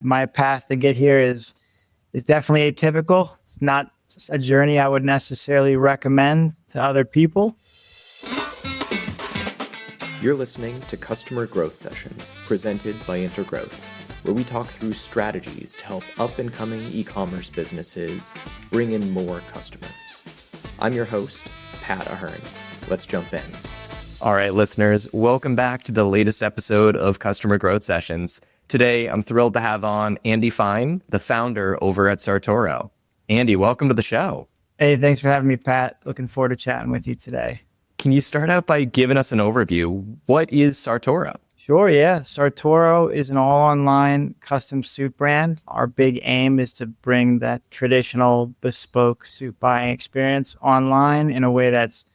My path to get here is definitely atypical. It's not a journey I would necessarily recommend to other people. You're listening to Customer Growth Sessions presented by Intergrowth, where we talk through strategies to help up-and-coming e-commerce businesses bring in more customers. I'm your host, Pat Ahern. Let's jump in. All right, listeners, welcome back to the latest episode of Customer Growth Sessions. Today, I'm thrilled to have on Andy Fine, the founder over at Sartoro. Andy, welcome to the show. Hey, thanks for having me, Pat. Looking forward to chatting with you today. Can you start out by giving us an overview? What is Sartoro? Sure, yeah. Sartoro is an all-online custom suit brand. Our big aim is to bring that traditional bespoke suit buying experience online in a way that's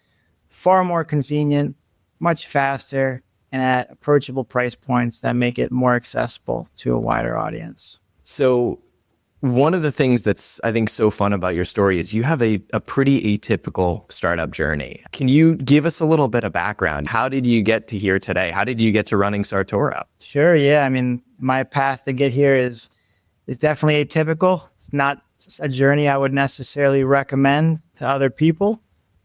far more convenient, much faster, and at approachable price points that make it more accessible to a wider audience. So one of the things that's, I think, so fun about your story is you have a pretty atypical startup journey. Can you give us a little bit of background? How did you get to here today? How did you get to running Sartoro? Sure, yeah. I mean, my path to get here is definitely atypical. It's not a journey I would necessarily recommend to other people.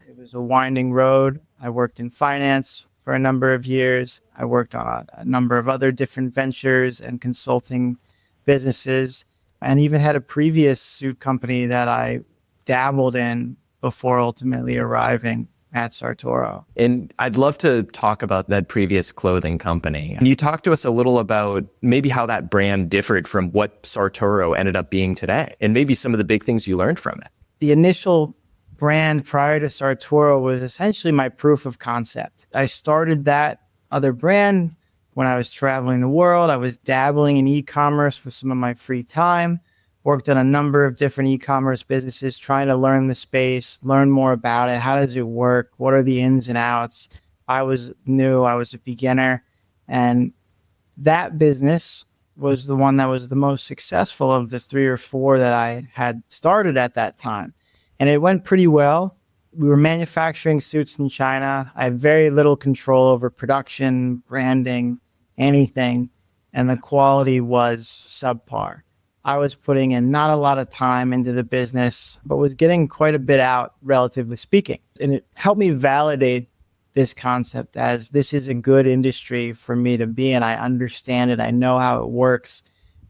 It was a winding road. I worked in finance for a number of years. I worked on a number of other different ventures and consulting businesses, and even had a previous suit company that I dabbled in before ultimately arriving at Sartoro. And I'd love to talk about that previous clothing company. Can you talk to us a little about maybe how that brand differed from what Sartoro ended up being today, and maybe some of the big things you learned from it? The initial brand prior to Sartoro was essentially my proof of concept. I started that other brand when I was traveling the world. I was dabbling in e-commerce for some of my free time, worked on a number of different e-commerce businesses, trying to learn the space, learn more about it. How does it work? What are the ins and outs? I was new, I was a beginner, and that business was the one that was the most successful of the 3 or 4 that I had started at that time. And it went pretty well. We were manufacturing suits in China. I had very little control over production, branding, anything, and the quality was subpar. I was putting in not a lot of time into the business, but was getting quite a bit out, relatively speaking. And it helped me validate this concept as this is a good industry for me to be in. I understand it. I know how it works.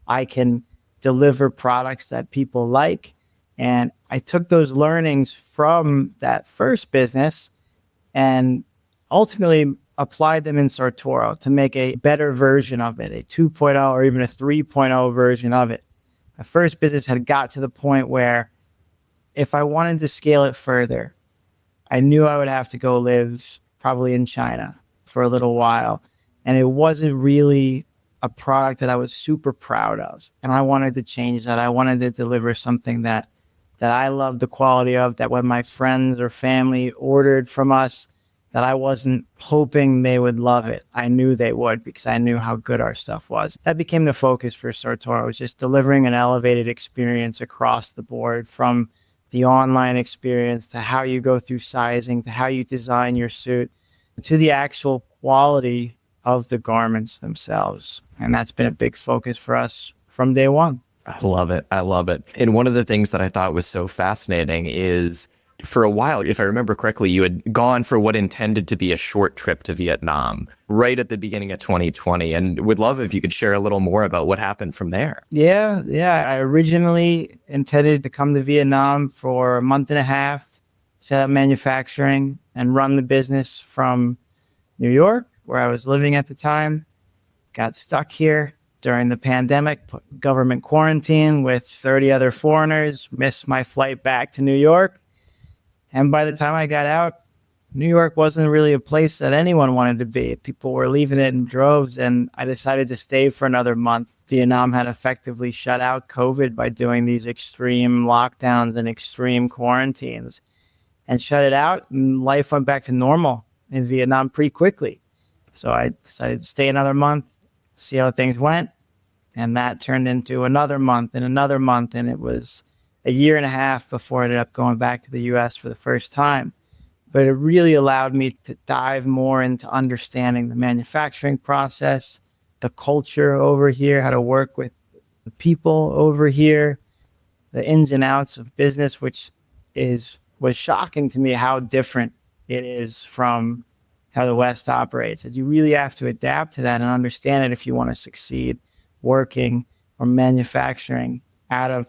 I can deliver products that people like. And I took those learnings from that first business and ultimately applied them in Sartoro to make a better version of it, a 2.0 or even a 3.0 version of it. My first business had got to the point where if I wanted to scale it further, I knew I would have to go live probably in China for a little while. And it wasn't really a product that I was super proud of. And I wanted to change that. I wanted to deliver something that I loved the quality of, that when my friends or family ordered from us, that I wasn't hoping they would love it. I knew they would because I knew how good our stuff was. That became the focus for Sartoro, was just delivering an elevated experience across the board, from the online experience to how you go through sizing, to how you design your suit, to the actual quality of the garments themselves. And that's been a big focus for us from day one. I love it. I love it. And one of the things that I thought was so fascinating is, for a while, if I remember correctly, you had gone for what intended to be a short trip to Vietnam right at the beginning of 2020. And would love if you could share a little more about what happened from there. Yeah. I originally intended to come to Vietnam for a month and a half, set up manufacturing, and run the business from New York, where I was living at the time. Got stuck here during the pandemic, put government quarantine with 30 other foreigners, missed my flight back to New York. And by the time I got out, New York wasn't really a place that anyone wanted to be. People were leaving it in droves, and I decided to stay for another month. Vietnam had effectively shut out COVID by doing these extreme lockdowns and extreme quarantines, and shut it out, and life went back to normal in Vietnam pretty quickly. So I decided to stay another month, see how things went. And that turned into another month, and it was a year and a half before I ended up going back to the US for the first time. But it really allowed me to dive more into understanding the manufacturing process, the culture over here, how to work with the people over here, the ins and outs of business, which was shocking to me how different it is from how the West operates. And you really have to adapt to that and understand it if you want to succeed working or manufacturing out of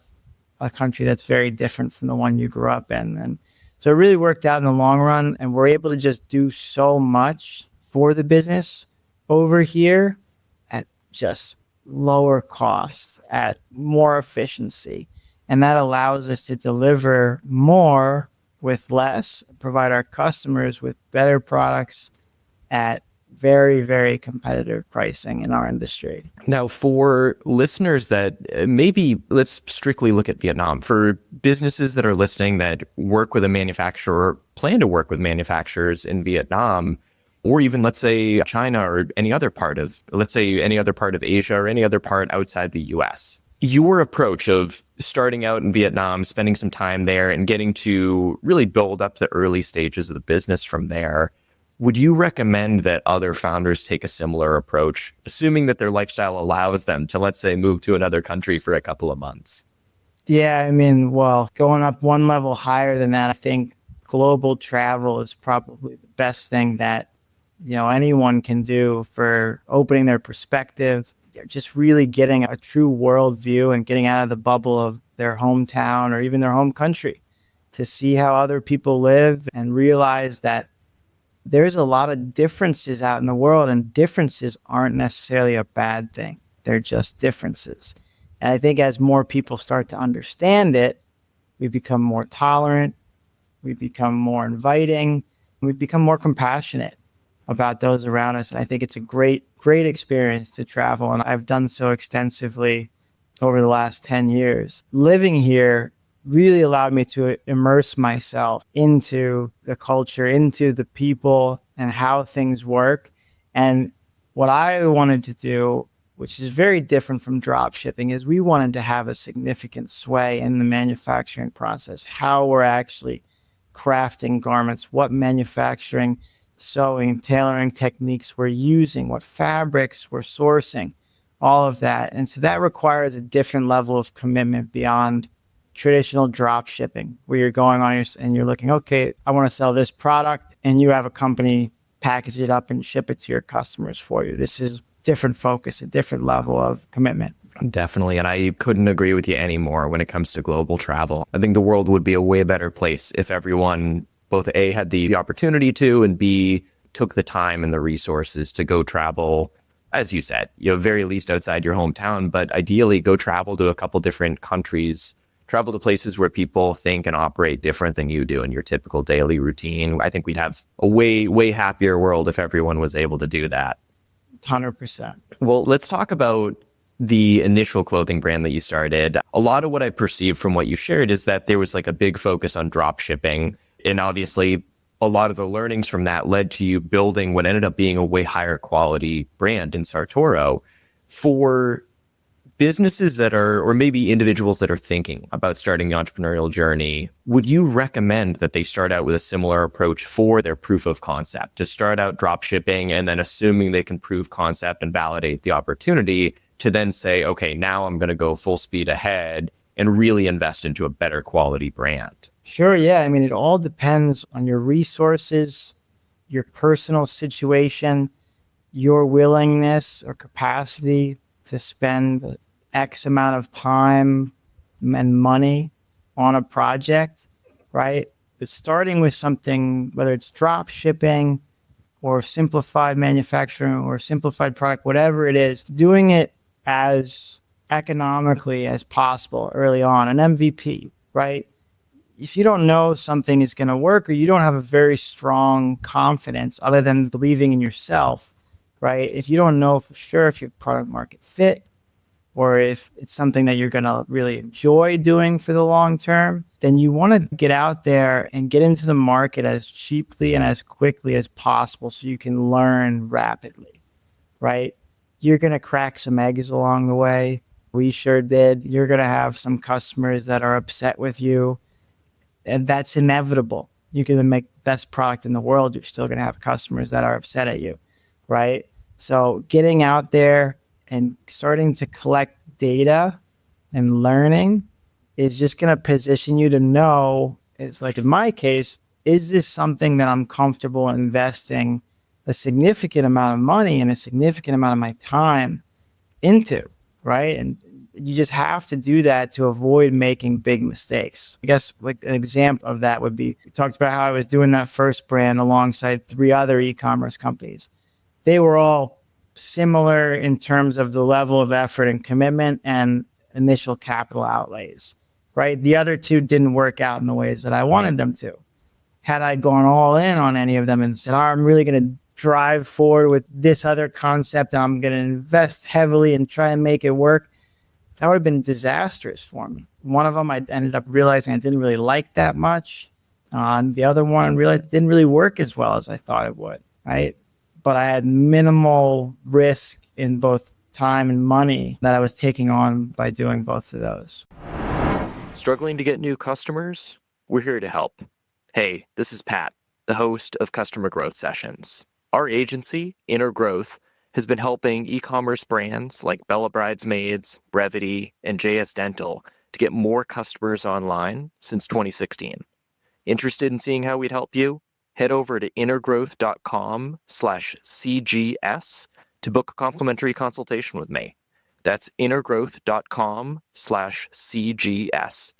a country that's very different from the one you grew up in. And so it really worked out in the long run, and we're able to just do so much for the business over here at just lower costs, at more efficiency. And that allows us to deliver more with less, provide our customers with better products at very, very competitive pricing in our industry. Now, for listeners that maybe let's strictly look at Vietnam, for businesses that are listening that work with a manufacturer, plan to work with manufacturers in Vietnam, or even let's say China or any other part of, let's say any other part of Asia or any other part outside the US. Your approach of starting out in Vietnam, spending some time there and getting to really build up the early stages of the business from there, would you recommend that other founders take a similar approach, assuming that their lifestyle allows them to, let's say, move to another country for a couple of months? Yeah, I mean, well, going up one level higher than that, I think global travel is probably the best thing that, anyone can do for opening their perspective, just really getting a true world view and getting out of the bubble of their hometown or even their home country to see how other people live and realize that there's a lot of differences out in the world, and differences aren't necessarily a bad thing. They're just differences. And I think as more people start to understand it, we become more tolerant, we become more inviting, we become more compassionate about those around us. And I think it's a great experience to travel. And I've done so extensively over the last 10 years. Living here really allowed me to immerse myself into the culture, into the people and how things work. And what I wanted to do, which is very different from drop shipping, is we wanted to have a significant sway in the manufacturing process, how we're actually crafting garments, what manufacturing, sewing, tailoring techniques we're using, what fabrics we're sourcing, all of that. And so that requires a different level of commitment beyond traditional drop shipping, where you're going on and you're looking, okay, I want to sell this product, and you have a company package it up and ship it to your customers for you. This is different focus, a different level of commitment. Definitely. And I couldn't agree with you anymore when it comes to global travel. I think the world would be a way better place if everyone both A, had the opportunity to, and B, took the time and the resources to go travel, as you said, very least outside your hometown, but ideally go travel to a couple different countries, travel to places where people think and operate different than you do in your typical daily routine. I think we'd have a way, way happier world if everyone was able to do that. 100%. Well, let's talk about the initial clothing brand that you started. A lot of what I perceived from what you shared is that there was like a big focus on drop shipping. And obviously, a lot of the learnings from that led to you building what ended up being a way higher quality brand in Sartoro. For businesses that are, or maybe individuals that are thinking about starting the entrepreneurial journey, would you recommend that they start out with a similar approach for their proof of concept, to start out drop shipping and then assuming they can prove concept and validate the opportunity to then say, okay, now I'm going to go full speed ahead and really invest into a better quality brand? Sure, yeah. I mean, it all depends on your resources, your personal situation, your willingness or capacity to spend X amount of time and money on a project, right? But starting with something, whether it's drop shipping or simplified manufacturing or simplified product, whatever it is, doing it as economically as possible early on, an MVP, right? If you don't know something is going to work, or you don't have a very strong confidence other than believing in yourself, right? If you don't know for sure if your product market fit, or if it's something that you're going to really enjoy doing for the long term, then you want to get out there and get into the market as cheaply and as quickly as possible so you can learn rapidly, right? You're going to crack some eggs along the way. We sure did. You're going to have some customers that are upset with you, and that's inevitable. You can make the best product in the world, you're still going to have customers that are upset at you, right? So getting out there and starting to collect data and learning is just going to position you to know, it's like in my case, is this something that I'm comfortable investing a significant amount of money and a significant amount of my time into, right? And you just have to do that to avoid making big mistakes. I guess like an example of that would be, we talked about how I was doing that first brand alongside 3 other e-commerce companies. They were all similar in terms of the level of effort and commitment and initial capital outlays, right? The other 2 didn't work out in the ways that I wanted them to. Had I gone all in on any of them and said, I'm really going to drive forward with this other concept and I'm going to invest heavily and try and make it work, that would have been disastrous for me. One of them, I ended up realizing I didn't really like that much. The other one, I realized it didn't really work as well as I thought it would, right? But I had minimal risk in both time and money that I was taking on by doing both of those. Struggling to get new customers? We're here to help. Hey, this is Pat, the host of Customer Growth Sessions. Our agency, Intergrowth, has been helping e-commerce brands like Bella Bridesmaids, Brevity, and JS Dental to get more customers online since 2016. Interested in seeing how we'd help you? Head over to intergrowth.com/CGS to book a complimentary consultation with me. That's intergrowth.com/CGS.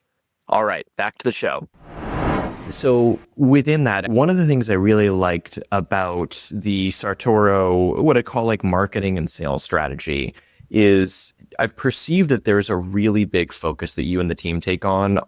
All right, back to the show. So within that, one of the things I really liked about the Sartoro, what I call like marketing and sales strategy, is I've perceived that there's a really big focus that you and the team take on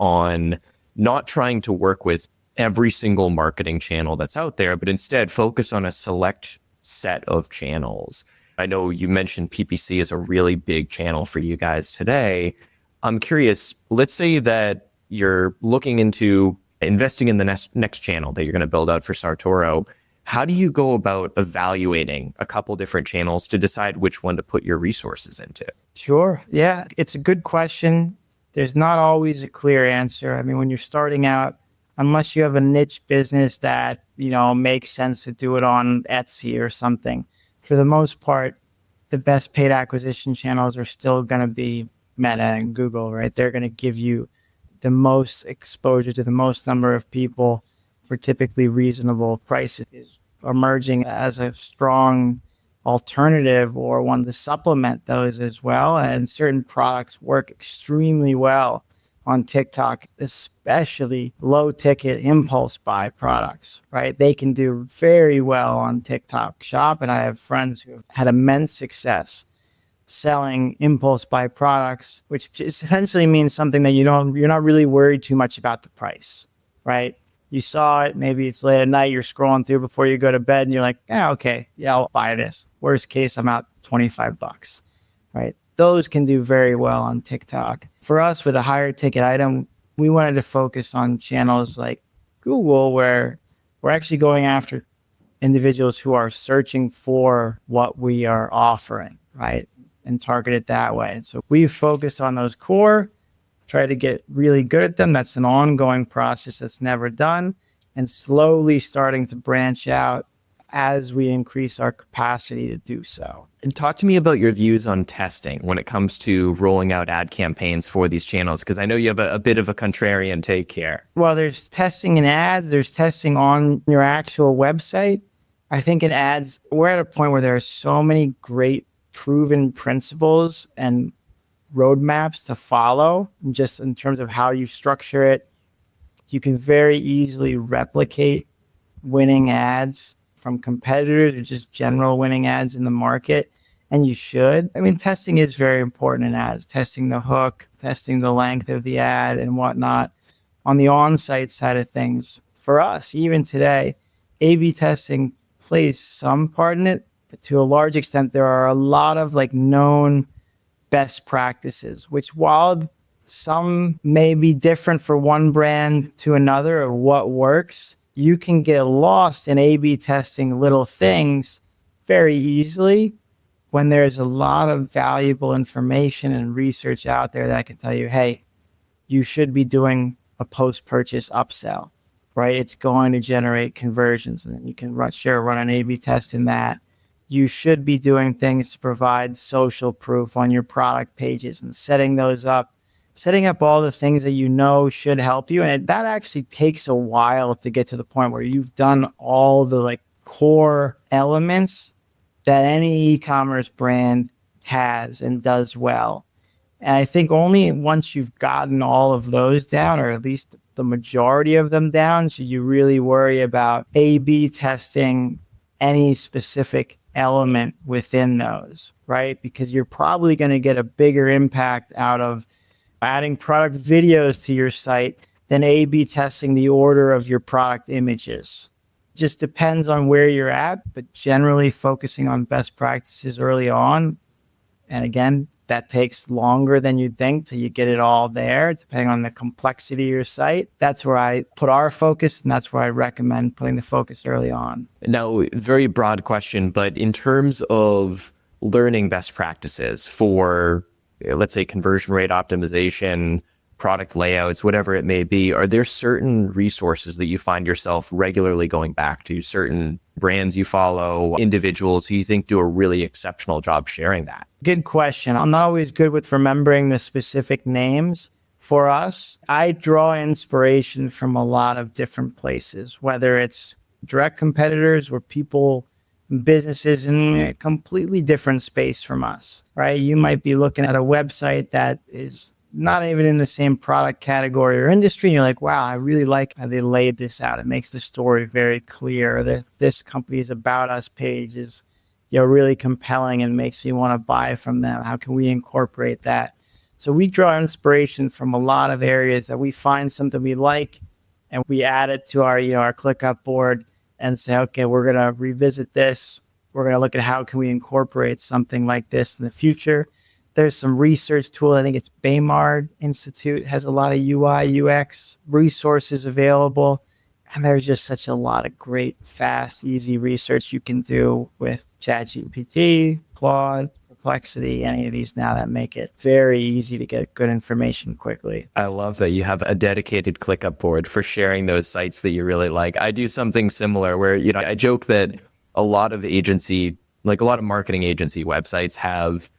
not trying to work with every single marketing channel that's out there, but instead focus on a select set of channels. I know you mentioned PPC is a really big channel for you guys today. I'm curious, let's say that you're looking into investing in the next channel that you're going to build out for Sartoro. How do you go about evaluating a couple different channels to decide which one to put your resources into? Sure. Yeah, it's a good question. There's not always a clear answer. I mean, when you're starting out, unless you have a niche business that, makes sense to do it on Etsy or something, for the most part, the best paid acquisition channels are still going to be Meta and Google, right? They're going to give you the most exposure to the most number of people for typically reasonable prices. Is emerging as a strong alternative or one to supplement those as well. And certain products work extremely well on TikTok, especially low ticket impulse buy products, right? They can do very well on TikTok Shop. And I have friends who have had immense success selling impulse buy products, which essentially means something that you're not really worried too much about the price, right? You saw it, maybe it's late at night, you're scrolling through before you go to bed and you're like, okay, I'll buy this. Worst case, I'm out $25, right? Those can do very well on TikTok. For us, with a higher ticket item, we wanted to focus on channels like Google, where we're actually going after individuals who are searching for what we are offering, right? And target it that way. And so we've focused on those core, try to get really good at them. That's an ongoing process that's never done, and slowly starting to branch out as we increase our capacity to do so. And talk to me about your views on testing when it comes to rolling out ad campaigns for these channels, because I know you have a bit of a contrarian take here. Well, there's testing in ads, there's testing on your actual website. I think in ads, we're at a point where there are so many great proven principles and roadmaps to follow, just in terms of how you structure it. You can very easily replicate winning ads from competitors or just general winning ads in the market, and you should. I mean, testing is very important in ads, testing the hook, testing the length of the ad and whatnot. On the on-site side of things, for us, even today, A/B testing plays some part in it, but to a large extent, there are a lot of known best practices, which while some may be different for one brand to another or what works, you can get lost in A/B testing little things very easily when there's a lot of valuable information and research out there that can tell you, hey, you should be doing a post-purchase upsell, right? It's going to generate conversions, and then you can run an A/B test in that. You should be doing things to provide social proof on your product pages and setting those up setting up all the things that you know should help you. And that actually takes a while to get to the point where you've done all the like core elements that any e-commerce brand has and does well. And I think only once you've gotten all of those down, or at least the majority of them down, should you really worry about A/B testing any specific element within those, right? Because you're probably going to get a bigger impact out of adding product videos to your site than A/B testing the order of your product images. Just depends on where you're at, but generally focusing on best practices early on. And again, that takes longer than you'd think till you get it all there, depending on the complexity of your site. That's where I put our focus, and that's where I recommend putting the focus early on. Now, very broad question, but in terms of learning best practices for, let's say, conversion rate optimization, product layouts, whatever it may be, are there certain resources that you find yourself regularly going back to, certain brands you follow, individuals who you think do a really exceptional job sharing that? Good question. I'm not always good with remembering the specific names. For us, I draw inspiration from a lot of different places, whether it's direct competitors or people, businesses in a completely different space from us, right? You might be looking at a website that is not even in the same product category or industry. And you're like, wow, I really like how they laid this out. It makes the story very clear. That this company's About Us page is, really compelling and makes me want to buy from them. How can we incorporate that? So we draw inspiration from a lot of areas that we find something we like and we add it to our, our ClickUp board and say, okay, we're going to revisit this. We're going to look at how can we incorporate something like this in the future. There's some research tool. I think it's Baymard Institute has a lot of UI, UX resources available. And there's just such a lot of great, fast, easy research you can do with ChatGPT, Claude, Perplexity, any of these now that make it very easy to get good information quickly. I love that you have a dedicated ClickUp board for sharing those sites that you really like. I do something similar where, I joke that a lot of marketing agency websites have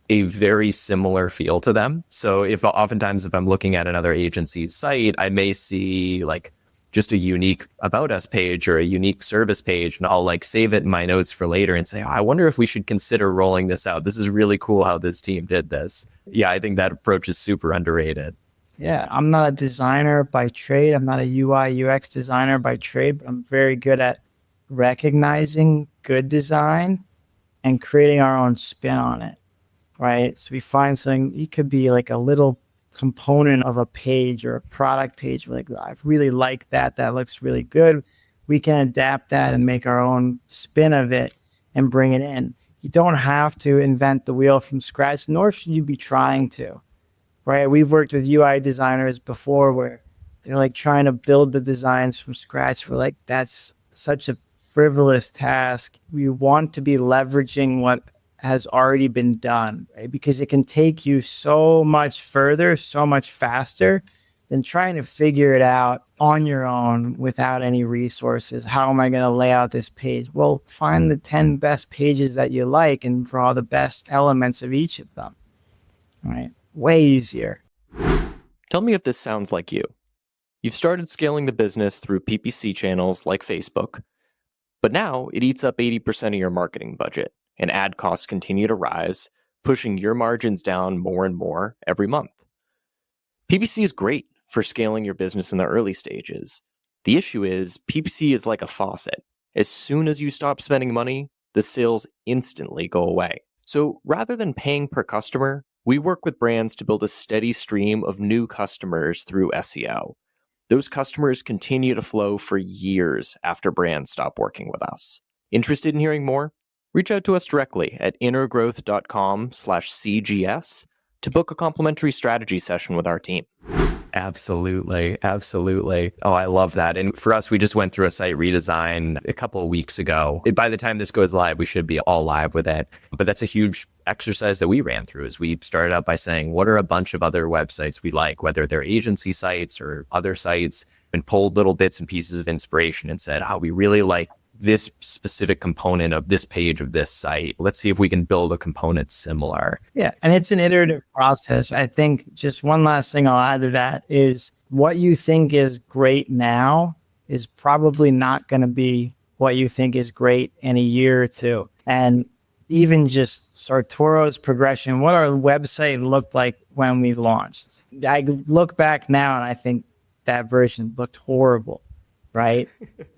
a very similar feel to them. So if I'm looking at another agency's site, I may see like just a unique About Us page or a unique service page, and I'll like save it in my notes for later and say, I wonder if we should consider rolling this out. This is really cool how this team did this. Yeah, I think that approach is super underrated. Yeah, I'm not a designer by trade. I'm not a UI, UX designer by trade, but I'm very good at recognizing good design and creating our own spin on it. Right. So we find something, it could be like a little component of a page or a product page. We're like, I really like that. That looks really good. We can adapt that and make our own spin of it and bring it in. You don't have to invent the wheel from scratch, nor should you be trying to. Right. We've worked with UI designers before where they're like trying to build the designs from scratch. We're like, that's such a frivolous task. We want to be leveraging what has already been done, right? Because it can take you so much further, so much faster than trying to figure it out on your own without any resources. How am I going to lay out this page? Well, find the 10 best pages that you like and draw the best elements of each of them, right? Way easier. Tell me if this sounds like you. You've started scaling the business through PPC channels like Facebook, but now it eats up 80% of your marketing budget. And ad costs continue to rise, pushing your margins down more and more every month. PPC is great for scaling your business in the early stages. The issue is PPC is like a faucet. As soon as you stop spending money, the sales instantly go away. So rather than paying per customer, we work with brands to build a steady stream of new customers through SEO. Those customers continue to flow for years after brands stop working with us. Interested in hearing more? Reach out to us directly at intergrowth.com/CGS to book a complimentary strategy session with our team. Absolutely. Absolutely. Oh, I love that. And for us, we just went through a site redesign a couple of weeks ago. By the time this goes live, we should be all live with it. But that's a huge exercise that we ran through is we started out by saying, what are a bunch of other websites we like, whether they're agency sites or other sites, and pulled little bits and pieces of inspiration and said, we really like this specific component of this page of this site. Let's see if we can build a component similar. Yeah. And it's an iterative process. I think just one last thing I'll add to that is what you think is great now is probably not going to be what you think is great in a year or two. And even just Sartoro's progression, what our website looked like when we launched. I look back now and I think that version looked horrible, right?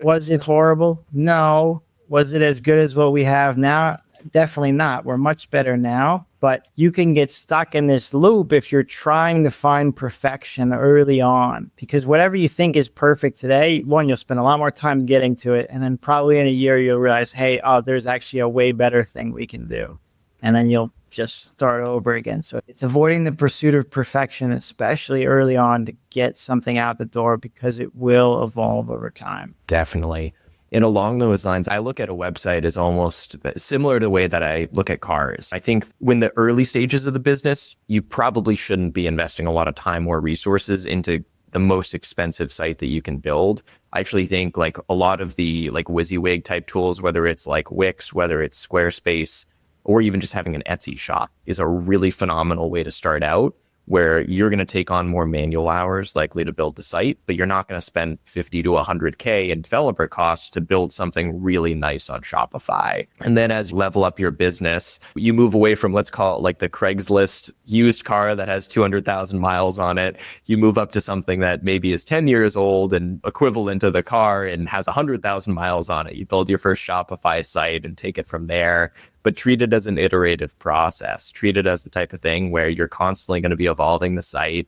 Was it horrible? No. Was it as good as what we have now? Definitely not. We're much better now, but you can get stuck in this loop if you're trying to find perfection early on, because whatever you think is perfect today, one, you'll spend a lot more time getting to it. And then probably in a year, you'll realize, hey, there's actually a way better thing we can do. And then you'll just start over again. So it's avoiding the pursuit of perfection, especially early on, to get something out the door, because it will evolve over time. Definitely. And along those lines, I look at a website as almost similar to the way that I look at cars. I think when the early stages of the business, you probably shouldn't be investing a lot of time or resources into the most expensive site that you can build. I actually think like a lot of the like WYSIWYG type tools, whether it's like Wix, whether it's Squarespace, or even just having an Etsy shop, is a really phenomenal way to start out, where you're going to take on more manual hours likely to build the site, but you're not going to spend 50 to 100K in developer costs to build something really nice on Shopify. And then as you level up your business, you move away from, let's call it like the Craigslist used car that has 200,000 miles on it. You move up to something that maybe is 10 years old and equivalent to the car and has 100,000 miles on it. You build your first Shopify site and take it from there. But treat it as an iterative process. Treat it as the type of thing where you're constantly going to be evolving the site.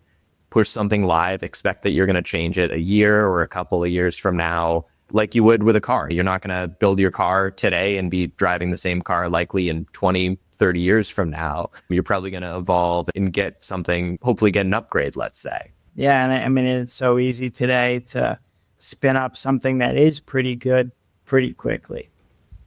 Push something live, expect that you're going to change it a year or a couple of years from now, like you would with a car. You're not going to build your car today and be driving the same car likely in 20, 30 years from now. You're probably going to evolve and get something, hopefully get an upgrade, let's say. Yeah, and I mean, it's so easy today to spin up something that is pretty good pretty quickly.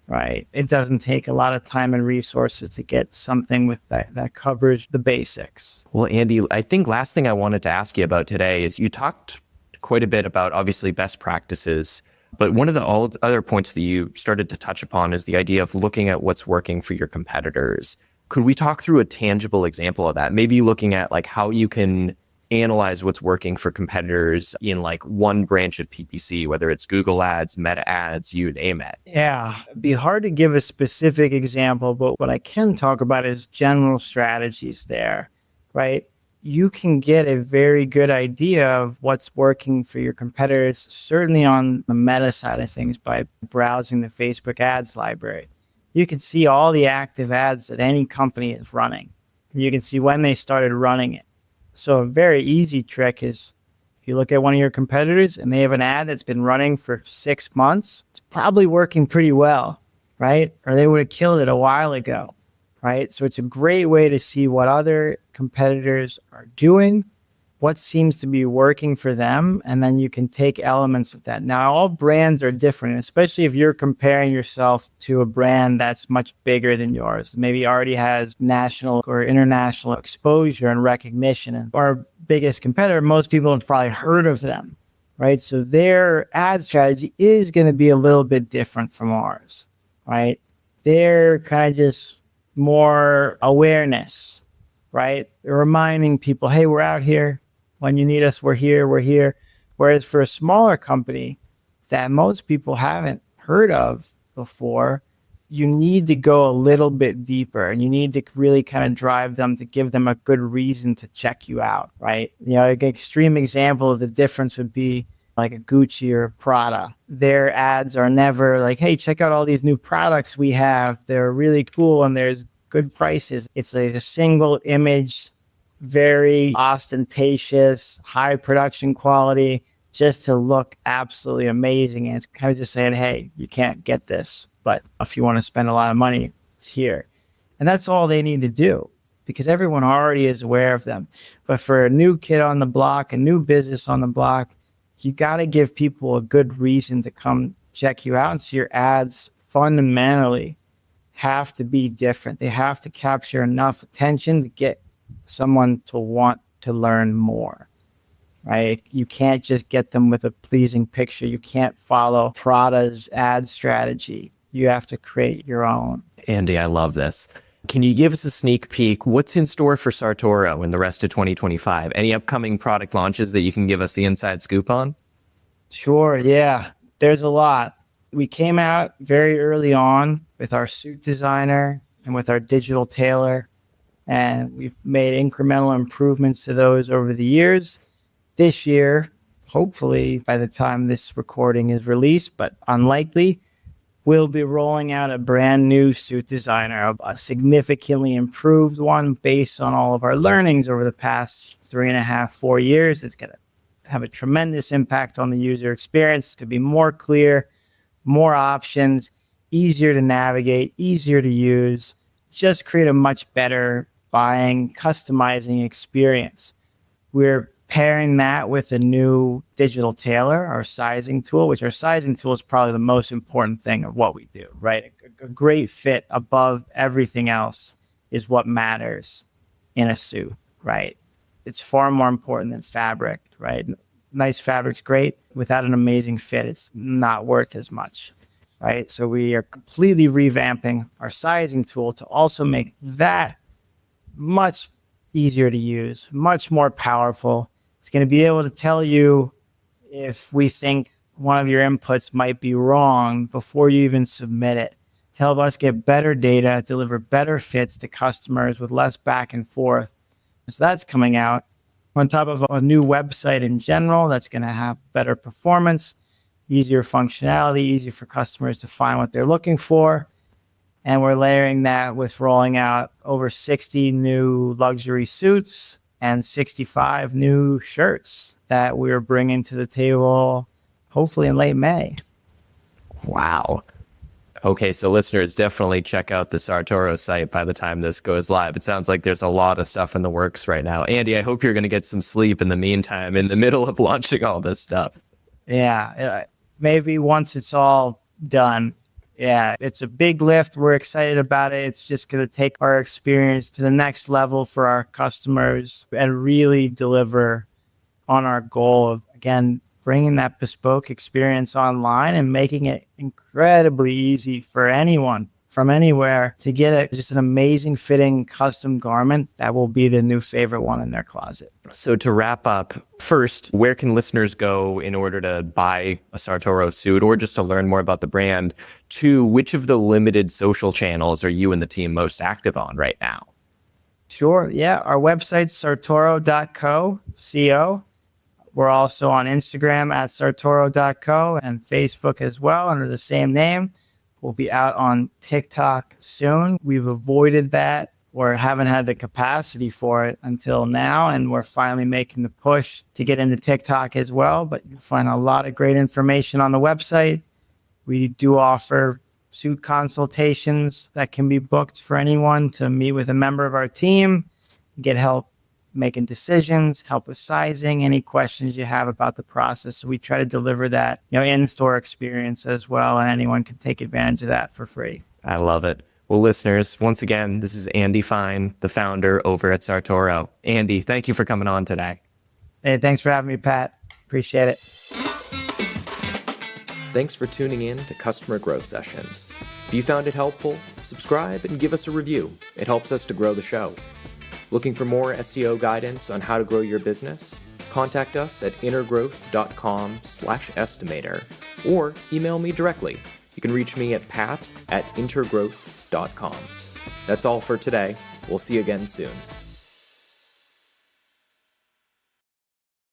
Right. It doesn't take a lot of time and resources to get something with that covers the basics. Well, Andy, I think last thing I wanted to ask you about today is you talked quite a bit about obviously best practices, but one of the other points that you started to touch upon is the idea of looking at what's working for your competitors. Could we talk through a tangible example of that? Maybe looking at like how you can analyze what's working for competitors in like one branch of PPC, whether it's Google Ads, Meta Ads, you name it. Yeah, it'd be hard to give a specific example, but what I can talk about is general strategies there, right? You can get a very good idea of what's working for your competitors, certainly on the Meta side of things, by browsing the Facebook ads library. You can see all the active ads that any company is running. You can see when they started running it. So a very easy trick is if you look at one of your competitors and they have an ad that's been running for 6 months, it's probably working pretty well, right? Or they would have killed it a while ago, right? So it's a great way to see what other competitors are doing, what seems to be working for them, and then you can take elements of that. Now, all brands are different, especially if you're comparing yourself to a brand that's much bigger than yours, maybe already has national or international exposure and recognition. And our biggest competitor, most people have probably heard of them, right? So their ad strategy is going to be a little bit different from ours, right? They're kind of just more awareness, right? They're reminding people, hey, we're out here. When you need us, we're here, we're here. Whereas for a smaller company that most people haven't heard of before, you need to go a little bit deeper and you need to really kind of drive them to give them a good reason to check you out, right? You know, an extreme example of the difference would be like a Gucci or a Prada. Their ads are never like, hey, check out all these new products we have. They're really cool and there's good prices. It's like a single image, very ostentatious, high production quality, just to look absolutely amazing. And it's kind of just saying, hey, you can't get this, but if you want to spend a lot of money, it's here. And that's all they need to do because everyone already is aware of them. But for a new kid on the block, a new business on the block, you got to give people a good reason to come check you out. And so your ads fundamentally have to be different. They have to capture enough attention to get someone to want to learn more. right? You can't just get them with a pleasing picture. You can't follow Prada's ad strategy. You have to create your own. Andy, I love this. Can you give us a sneak peek? What's in store for Sartoro in the rest of 2025? Any upcoming product launches that you can give us the inside scoop on? Sure, yeah. There's a lot. We came out very early on with our suit designer and with our digital tailor, and we've made incremental improvements to those over the years. This year, hopefully by the time this recording is released, but unlikely, we'll be rolling out a brand new suit designer, a significantly improved one based on all of our learnings over the past 3.5, 4 years. It's going to have a tremendous impact on the user experience to be more clear, more options, easier to navigate, easier to use, just create a much better buying, customizing experience. We're pairing that with a new digital tailor, our sizing tool, which our sizing tool is probably the most important thing of what we do, right? A great fit above everything else is what matters in a suit, right? It's far more important than fabric, right? Nice fabric's great. Without an amazing fit, it's not worth as much, right? So we are completely revamping our sizing tool to also make that much easier to use, much more powerful. It's going to be able to tell you if we think one of your inputs might be wrong before you even submit it. To help us get better data, deliver better fits to customers with less back and forth. So that's coming out on top of a new website in general that's going to have better performance, easier functionality, easier for customers to find what they're looking for. And we're layering that with rolling out over 60 new luxury suits and 65 new shirts that we're bringing to the table, hopefully in late May. Wow. Okay, so listeners, definitely check out the Sartoro site by the time this goes live. It sounds like there's a lot of stuff in the works right now. Andy, I hope you're going to get some sleep in the meantime, in the middle of launching all this stuff. Yeah, maybe once it's all done. Yeah, it's a big lift. We're excited about it. It's just going to take our experience to the next level for our customers and really deliver on our goal of, again, bringing that bespoke experience online and making it incredibly easy for anyone from anywhere to get just an amazing fitting custom garment that will be the new favorite one in their closet. So to wrap up, first, where can listeners go in order to buy a Sartoro suit or just to learn more about the brand? 2, which of the limited social channels are you and the team most active on right now? Sure. Yeah. Our website's sartoro.co. We're also on Instagram at sartoro.co and Facebook as well under the same name. We'll be out on TikTok soon. We've avoided that or haven't had the capacity for it until now, and we're finally making the push to get into TikTok as well. But you'll find a lot of great information on the website. We do offer suit consultations that can be booked for anyone to meet with a member of our team, get help making decisions, help with sizing, any questions you have about the process. So we try to deliver that, in-store experience as well, and anyone can take advantage of that for free. I love it. Well, listeners, once again, this is Andy Fine, the founder over at Sartoro. Andy, thank you for coming on today. Hey, thanks for having me, Pat. Appreciate it. Thanks for tuning in to Customer Growth Sessions. If you found it helpful, subscribe and give us a review. It helps us to grow the show. Looking for more SEO guidance on how to grow your business? Contact us at intergrowth.com/estimator or email me directly. You can reach me at pat@intergrowth.com. That's all for today. We'll see you again soon.